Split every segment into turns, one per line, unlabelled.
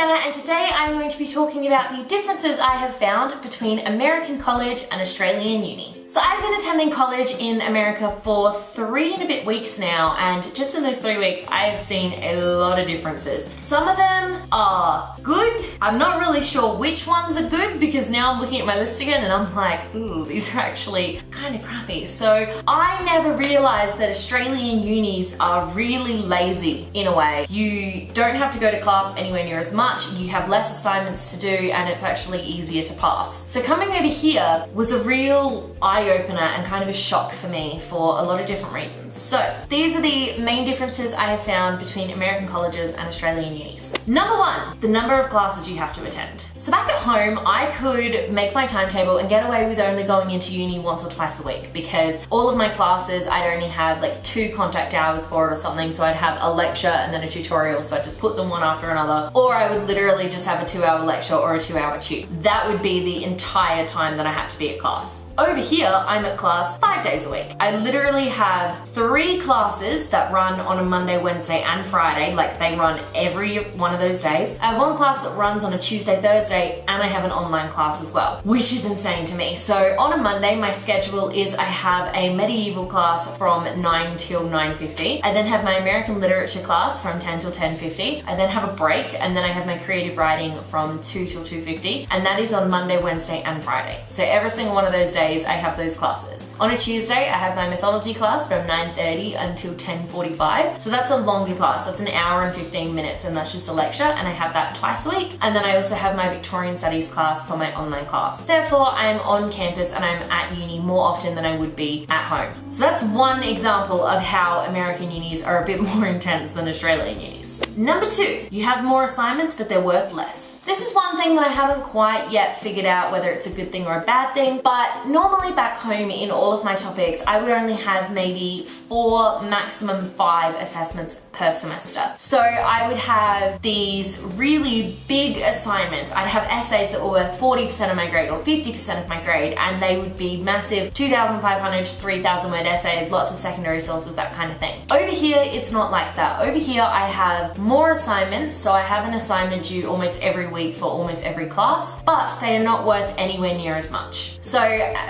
Jenna, and today I'm going to be talking about the differences I have found between American college and Australian uni. So I've been attending college in America for 3 and a bit weeks now, and just in those 3 weeks I have seen a lot of differences. Some of them are good. I'm not really sure which ones are good because now I'm looking at my list again and I'm like, ooh, these are actually kind of crappy. So I never realized that Australian unis are really lazy in a way. You don't have to go to class anywhere near as much, you have less assignments to do, and it's actually easier to pass. So coming over here was a real eye-opener and kind of a shock for me for a lot of different reasons. So these are the main differences I have found between American colleges and Australian unis. Number 1, the number of classes you have to attend. So back at home, I could make my timetable and get away with only going into uni once or twice a week because all of my classes, I'd only have like 2 contact hours for it or something, so I'd have a lecture and then a tutorial, so I'd just put them one after another, or I would literally just have a 2-hour lecture or a 2-hour tute. That would be the entire time that I had to be at class. Over here, I'm at class 5 days a week. I literally have 3 classes that run on a Monday, Wednesday, and Friday, like they run every one of those days. I have 1 class that runs on a Tuesday, Thursday, and I have an online class as well, which is insane to me. So on a Monday, my schedule is I have a medieval class from 9 till 9:50. I then have my American literature class from 10 till 10:50. I then have a break, and then I have my creative writing from 2 till 2:50, and that is on Monday, Wednesday, and Friday. So every single one of those days, I have those classes. On a Tuesday, I have my mythology class from 9:30 until 10:45. So that's a longer class. That's an hour and 15 minutes, and that's just a lecture, and I have that twice a week. And then I also have my Victorian Studies class for my online class. Therefore, I'm on campus and I'm at uni more often than I would be at home. So that's one example of how American unis are a bit more intense than Australian unis. Number 2, you have more assignments, but they're worth less. This is one thing that I haven't quite yet figured out whether it's a good thing or a bad thing, but normally back home in all of my topics, I would only have maybe 4, maximum 5 assessments per semester. So I would have these really big assignments. I'd have essays that were worth 40% of my grade or 50% of my grade, and they would be massive 2,500 to 3,000 word essays, lots of secondary sources, that kind of thing. Over here, it's not like that. Over here, I have more assignments, so I have an assignment due almost every week for almost every class, but they are not worth anywhere near as much. So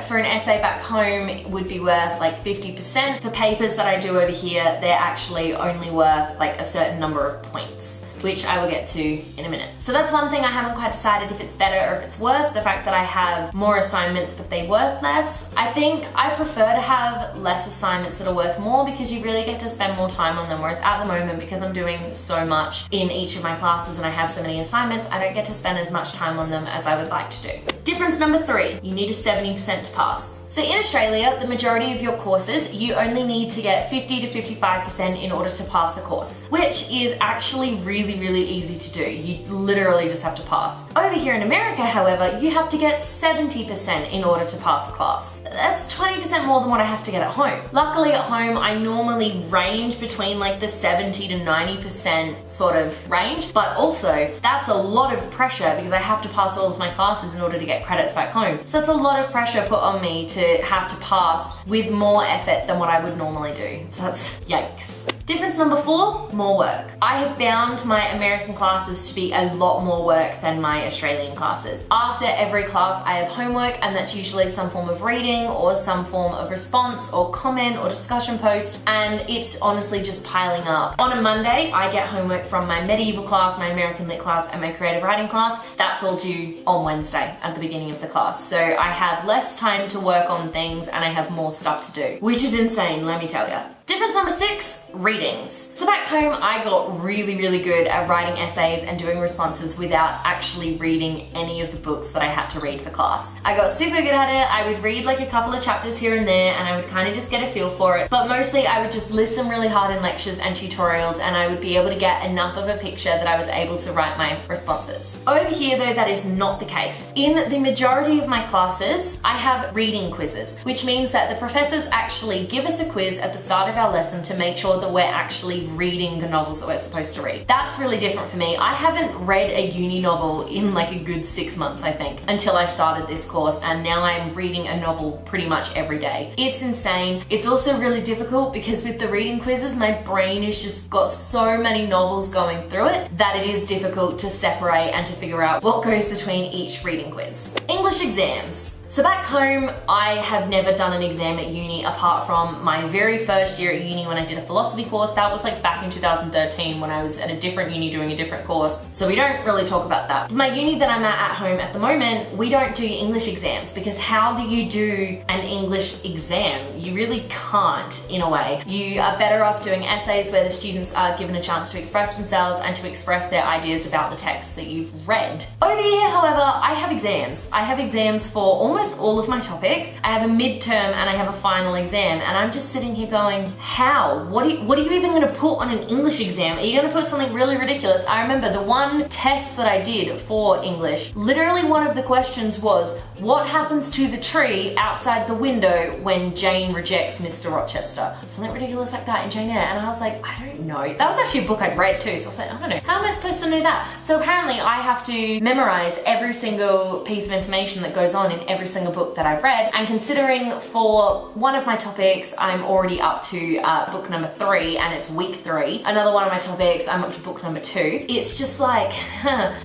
for an essay back home, it would be worth like 50%. For papers that I do over here, they're actually only worth like a certain number of points, which I will get to in a minute. So that's one thing I haven't quite decided if it's better or if it's worse, the fact that I have more assignments but they worth less. I think I prefer to have less assignments that are worth more because you really get to spend more time on them, whereas at the moment, because I'm doing so much in each of my classes and I have so many assignments, I don't get to spend as much time on them as I would like to do. Difference number 3, you need a 70% to pass. So in Australia, the majority of your courses, you only need to get 50 to 55% in order to pass the course, which is actually really easy to do. You literally just have to pass. Over here in America, however, you have to get 70% in order to pass a class. That's 20% more than what I have to get at home. Luckily at home, I normally range between like the 70 to 90% sort of range, but also that's a lot of pressure because I have to pass all of my classes in order to get credits back home. So that's a lot of pressure put on me to have to pass with more effort than what I would normally do. So that's yikes. Difference number 4, more work. I have found my American classes to be a lot more work than my Australian classes. After every class, I have homework, and that's usually some form of reading or some form of response or comment or discussion post, and it's honestly just piling up. On a Monday, I get homework from my medieval class, my American lit class, and my creative writing class. That's all due on Wednesday at the beginning of the class. So I have less time to work on things and I have more stuff to do, which is insane, let me tell you. Difference number 6, readings. So back home, I got really good at writing essays and doing responses without actually reading any of the books that I had to read for class. I got super good at it. I would read like a couple of chapters here and there and I would kind of just get a feel for it. But mostly I would just listen really hard in lectures and tutorials, and I would be able to get enough of a picture that I was able to write my responses. Over here though, that is not the case. In the majority of my classes, I have reading quizzes, which means that the professors actually give us a quiz at the start of our lesson to make sure that we're actually reading the novels that we're supposed to read. That's really different for me. I haven't read a uni novel in like a good 6 months, I think, until I started this course, and now I'm reading a novel pretty much every day. It's insane. It's also really difficult because with the reading quizzes, my brain has just got so many novels going through it that it is difficult to separate and to figure out what goes between each reading quiz. English exams. So back home, I have never done an exam at uni apart from my very first year at uni when I did a philosophy course. That was like back in 2013 when I was at a different uni doing a different course. So we don't really talk about that. My uni that I'm at home at the moment, we don't do English exams because how do you do an English exam? You really can't, in a way. You are better off doing essays where the students are given a chance to express themselves and to express their ideas about the text that you've read. Over here, however, I have exams. I have exams for almost all of my topics. I have a midterm and I have a final exam, and I'm just sitting here going, how? What are you even going to put on an English exam? Are you going to put something really ridiculous? I remember the one test that I did for English, literally one of the questions was, what happens to the tree outside the window when Jane rejects Mr. Rochester? Something ridiculous like that in Jane Eyre, and I was like, I don't know. That was actually a book I'd read too, so I was like, I don't know. How am I supposed to know that? So apparently I have to memorize every single piece of information that goes on in every single book that I've read, and considering for one of my topics I'm already up to book number 3 and it's week 3, another one of my topics I'm up to book number 2, it's just like,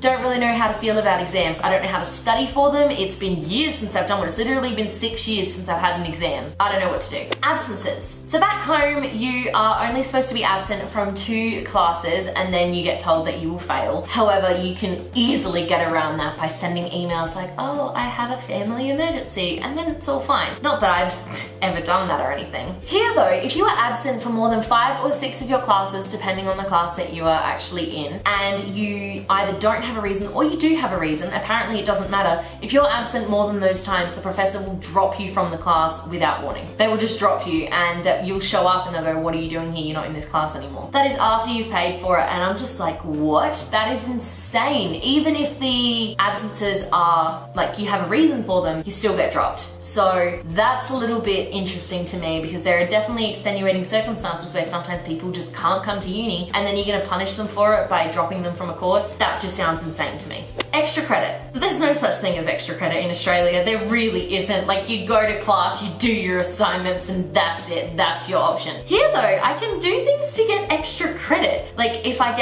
don't really know how to feel about exams. I don't know how to study for them. It's been years since I've done one. It's literally been 6 years since I've had an exam. I don't know what to do. Absences. So back home, you are only supposed to be absent from 2 classes and then you get told that you will fail. However, you can easily get around that by sending emails like, oh, I have a family emergency, and then it's all fine. Not that I've ever done that or anything. Here though, if you are absent for more than 5 or 6 of your classes, depending on the class that you are actually in, and you either don't have a reason or you do have a reason, apparently it doesn't matter. If you're absent more than those times, the professor will drop you from the class without warning. They will just drop you, and you'll show up and they'll go, what are you doing here? You're not in this class anymore. That is after you've paid for it, and I'm just like, what? That is insane. Even if the absences are like you have a reason for them, you still get dropped. So that's a little bit interesting to me because there are definitely extenuating circumstances where sometimes people just can't come to uni, and then you're going to punish them for it by dropping them from a course. That just sounds insane to me. Extra credit. There's no such thing as extra credit in Australia. There really isn't. Like, you go to class, you do your assignments, and that's it. That's your option. Here though, I can do things to get extra credit. Like, if I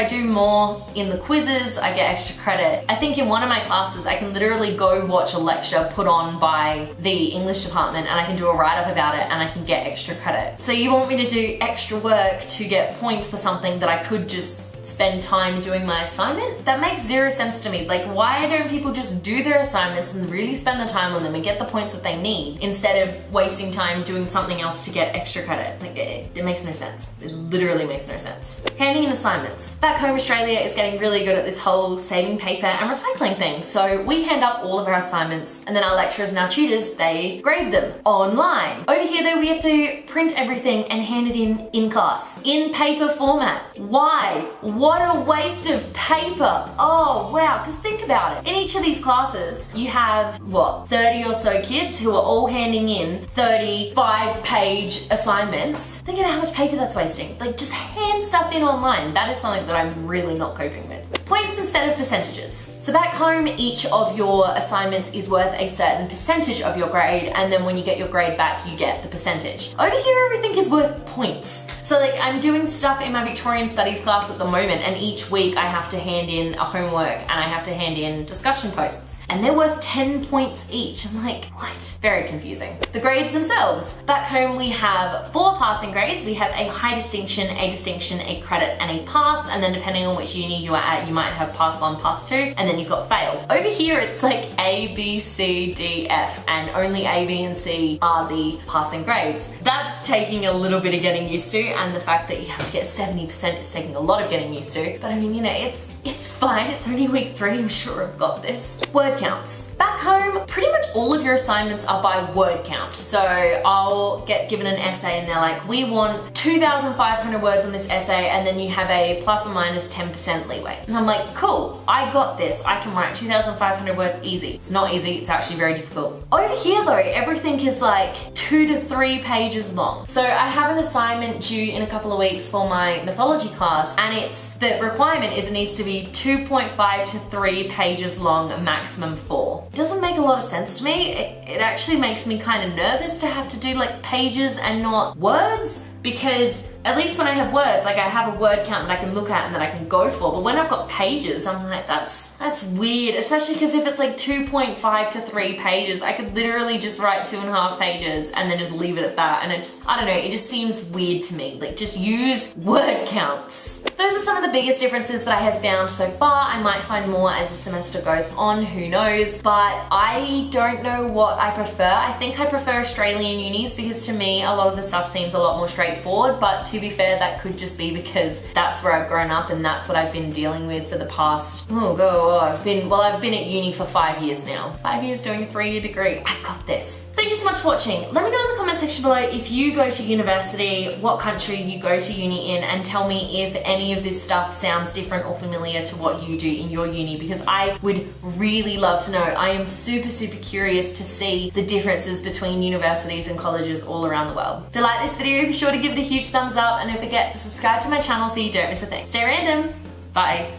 do more in the quizzes, I get extra credit. I think in one of my classes, I can literally go watch a lecture put on by the English department, and I can do a write-up about it, and I can get extra credit. So you want me to do extra work to get points for something that I could just spend time doing my assignment? That makes zero sense to me. Like, why don't people just do their assignments and really spend the time on them and get the points that they need instead of wasting time doing something else to get extra credit? Like, it makes no sense. It literally makes no sense. Handing in assignments. Back home, Australia is getting really good at this whole saving paper and recycling thing. So we hand up all of our assignments, and then our lecturers and our tutors, they grade them online. Over here though, we have to print everything and hand it in class in paper format. Why? What a waste of paper. Oh wow, because think about it. In each of these classes, you have, what, 30 or so kids who are all handing in 35-page assignments. Think about how much paper that's wasting. Like, just hand stuff in online. That is something that I'm really not coping with. Points instead of percentages. So back home, each of your assignments is worth a certain percentage of your grade, and then when you get your grade back, you get the percentage. Over here, everything is worth points. So like, I'm doing stuff in my Victorian Studies class at the moment, and each week I have to hand in a homework and I have to hand in discussion posts, and they're worth 10 points each. I'm like, what? Very confusing. The grades themselves. Back home we have 4 passing grades. We have a high distinction, a credit, and a pass, and then depending on which uni you are at, you might have pass 1, pass 2, and then you've got fail. Over here it's like A, B, C, D, F, and only A, B, and C are the passing grades. That's taking a little bit of getting used to, and the fact that you have to get 70% is taking a lot of getting used to. But I mean, you know, it's fine. It's only week 3. I'm sure I've got this. Word counts. Back home, pretty much all of your assignments are by word count. So I'll get given an essay and they're like, we want 2,500 words on this essay, and then you have a plus or minus 10% leeway. And I'm like, cool, I got this. I can write 2,500 words easy. It's not easy, it's actually very difficult. Over here though, everything is like 2 to 3 pages long. So I have an assignment due in a couple of weeks for my mythology class, and the requirement is it needs to be 2.5 to 3 pages long, maximum 4. It doesn't make a lot of sense to me. It actually makes me kind of nervous to have to do like pages and not words, because at least when I have words, like I have a word count that I can look at and that I can go for. But when I've got pages, I'm like, that's weird. Especially because if it's like 2.5 to 3 pages, I could literally just write 2.5 pages and then just leave it at that. And I don't know, it just seems weird to me. Like, just use word counts. Those are some of the biggest differences that I have found so far. I might find more as the semester goes on, who knows, but I don't know what I prefer. I think I prefer Australian unis because to me, a lot of the stuff seems a lot more straightforward, but to be fair, that could just be because that's where I've grown up and that's what I've been dealing with for the past, I've been at uni for 5 years now. 5 years doing a 3-year degree. I got this. Thank you so much for watching. Let me know in the comment section below if you go to university, what country you go to uni in, and tell me if any of this stuff sounds different or familiar to what you do in your uni, because I would really love to know. I am super, super curious to see the differences between universities and colleges all around the world. If you like this video, be sure to give it a huge thumbs up and don't forget to subscribe to my channel so you don't miss a thing. Stay random. Bye.